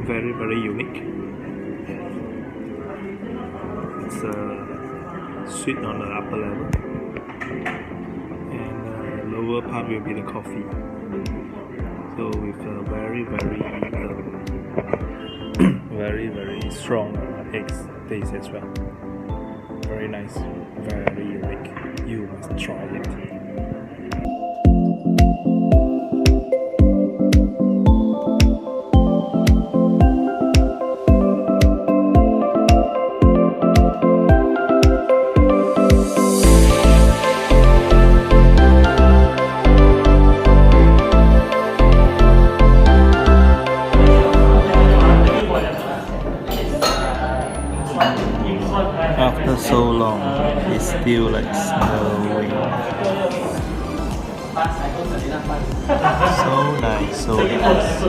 very unique. It's sweet on the upper level, and the lower part will be the coffee. So with a very strong eggs taste as well. Very nice, very unique. You must try it. After so long, it's still like snowing. So nice, so nice.